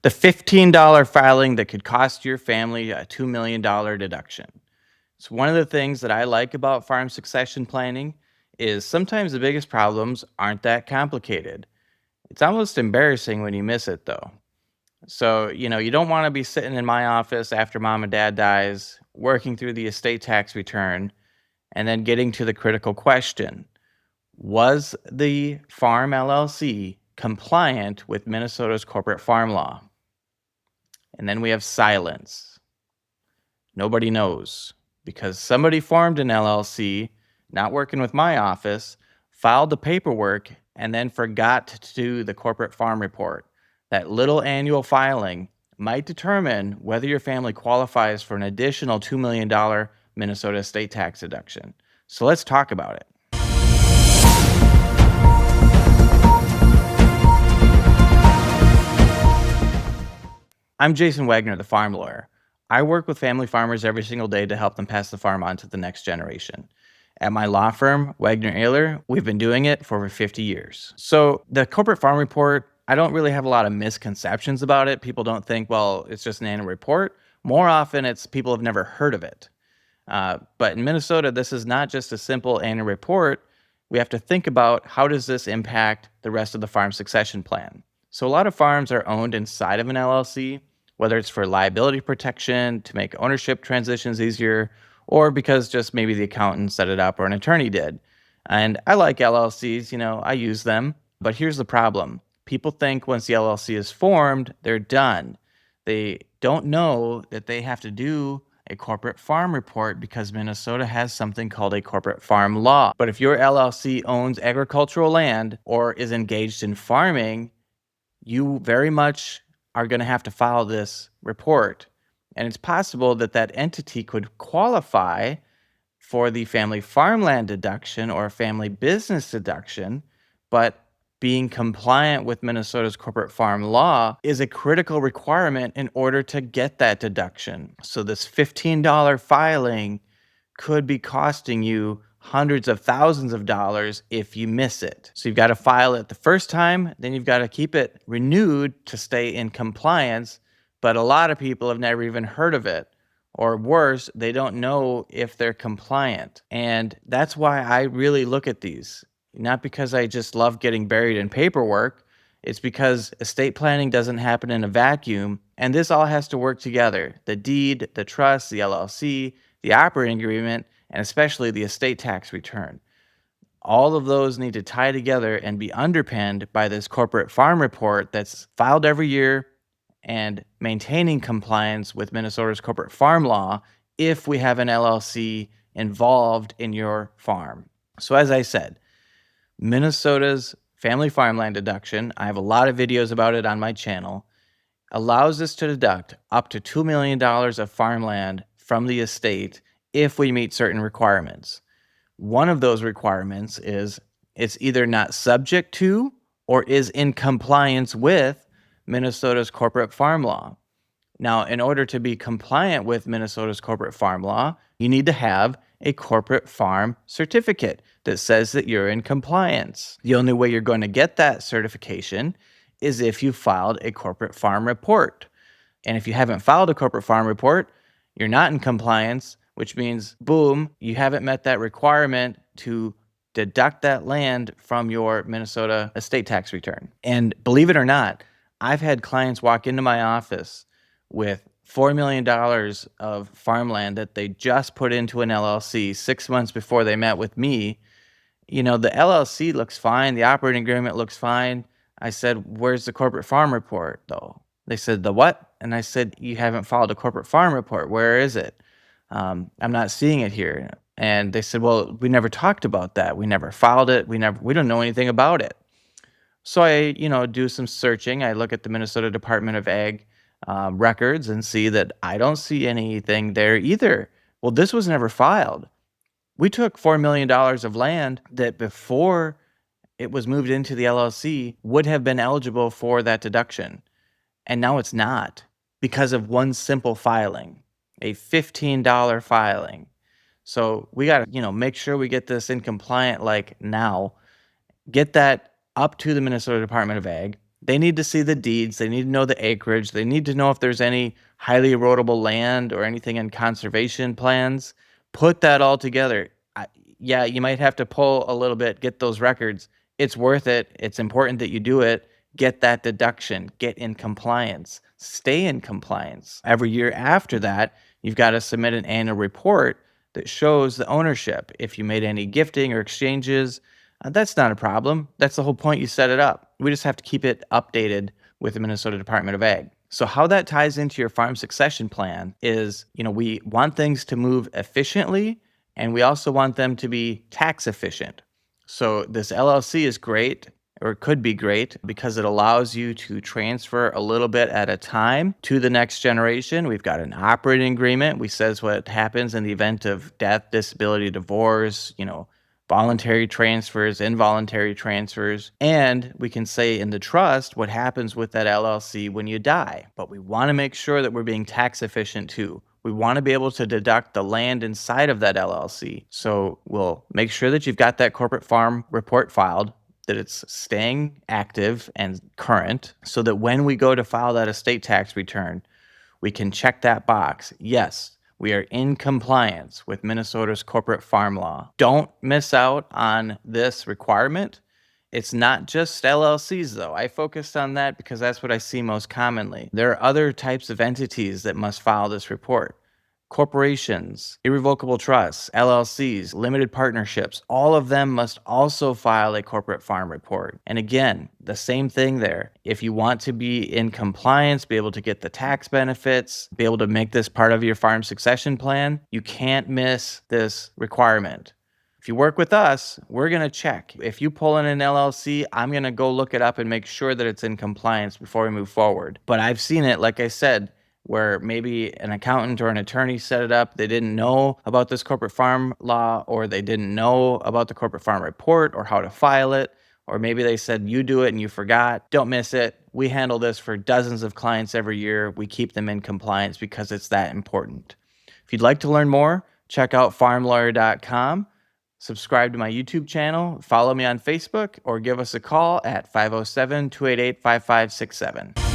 The $15 filing that could cost your family a $2 million deduction. So, one of the things that I like about farm succession planning is sometimes the biggest problems aren't that complicated. It's almost embarrassing when you miss it, though. So, you don't want to be sitting in my office after mom and dad dies, working through the estate tax return, and then getting to the critical question: was the farm LLC compliant with Minnesota's corporate farm law? And then we have silence. Nobody knows because somebody formed an LLC, not working with my office, filed the paperwork, and then forgot to do the corporate farm report. That little annual filing might determine whether your family qualifies for an additional $2 million Minnesota estate tax deduction. So let's talk about it. I'm Jason Wagner, the farm lawyer. I work with family farmers every single day to help them pass the farm on to the next generation. At my law firm, Wagner Ayler, we've been doing it for over 50 years. So, the corporate farm report, I don't really have a lot of misconceptions about it. People don't think, well, it's just an annual report. More often, it's people have never heard of it. But in Minnesota, this is not just a simple annual report. We have to think about how does this impact the rest of the farm succession plan. So, a lot of farms are owned inside of an LLC, whether it's for liability protection, to make ownership transitions easier, or because just maybe the accountant set it up or an attorney did. And I like LLCs, I use them. But here's the problem: people think once the LLC is formed, they're done. They don't know that they have to do a corporate farm report because Minnesota has something called a corporate farm law. But if your LLC owns agricultural land or is engaged in farming, you very much are going to have to file this report. And it's possible that that entity could qualify for the family farmland deduction or family business deduction, but being compliant with Minnesota's corporate farm law is a critical requirement in order to get that deduction. So this $15 filing could be costing you hundreds of thousands of dollars if you miss it. So you've got to file it the first time, then you've got to keep it renewed to stay in compliance. But a lot of people have never even heard of it. Or worse, they don't know if they're compliant. And that's why I really look at these. Not because I just love getting buried in paperwork. It's because estate planning doesn't happen in a vacuum. And this all has to work together: the deed, the trust, the LLC, the operating agreement, and especially the estate tax return. All of those need to tie together and be underpinned by this corporate farm report that's filed every year and maintaining compliance with Minnesota's corporate farm law if we have an LLC involved in your farm. So, as I said, Minnesota's Family Farmland Deduction, I have a lot of videos about it on my channel, allows us to deduct up to $2 million of farmland from the estate if we meet certain requirements. One of those requirements is it's either not subject to or is in compliance with Minnesota's corporate farm law. Now, in order to be compliant with Minnesota's corporate farm law, you need to have a corporate farm certificate that says that you're in compliance. The only way you're going to get that certification is if you filed a corporate farm report. And if you haven't filed a corporate farm report, you're not in compliance, which means, boom, you haven't met that requirement to deduct that land from your Minnesota estate tax return. And believe it or not, I've had clients walk into my office with $4 million of farmland that they just put into an LLC 6 months before they met with me. The LLC looks fine. The operating agreement looks fine. I said, where's the corporate farm report, though? They said, the what? And I said, you haven't filed a corporate farm report. Where is it? I'm not seeing it here. And they said, well, we never talked about that. We never filed it. We don't know anything about it. So I, do some searching. I look at the Minnesota Department of Ag records and see that I don't see anything there either. Well, this was never filed. We took $4 million of land that before it was moved into the LLC would have been eligible for that deduction. And now it's not because of one simple filing, a $15 filing. So we got to, make sure we get this in compliant like now. Get that up to the Minnesota Department of Ag. They need to see the deeds. They need to know the acreage. They need to know if there's any highly erodible land or anything in conservation plans. Put that all together. Yeah, you might have to pull a little bit, get those records. It's worth it. It's important that you do it. Get that deduction. Get in compliance. Stay in compliance. Every year after that, you've got to submit an annual report that shows the ownership. If you made any gifting or exchanges, that's not a problem. That's the whole point. You set it up. We just have to keep it updated with the Minnesota Department of Ag. So how that ties into your farm succession plan is, we want things to move efficiently, and we also want them to be tax efficient. So this LLC is great, or it could be great, because it allows you to transfer a little bit at a time to the next generation. We've got an operating agreement. We says what happens in the event of death, disability, divorce, voluntary transfers, involuntary transfers, and we can say in the trust what happens with that LLC when you die. But we want to make sure that we're being tax efficient too. We want to be able to deduct the land inside of that LLC. So we'll make sure that you've got that corporate farm report filed, that it's staying active and current, so that when we go to file that estate tax return, we can check that box. Yes, we are in compliance with Minnesota's corporate farm law. Don't miss out on this requirement. It's not just LLCs, though. I focused on that because that's what I see most commonly. There are other types of entities that must file this report. Corporations, irrevocable trusts, LLCs, limited partnerships, all of them must also file a corporate farm report. And again, the same thing there. If you want to be in compliance, be able to get the tax benefits, be able to make this part of your farm succession plan, you can't miss this requirement. If you work with us, we're going to check. If you pull in an LLC, I'm going to go look it up and make sure that it's in compliance before we move forward. But I've seen it, like I said, where maybe an accountant or an attorney set it up. They didn't know about this corporate farm law, or they didn't know about the corporate farm report or how to file it. Or maybe they said, you do it and you forgot. Don't miss it. We handle this for dozens of clients every year. We keep them in compliance because it's that important. If you'd like to learn more, check out farmlawyer.com. Subscribe to my YouTube channel, follow me on Facebook, or give us a call at 507-288-5567.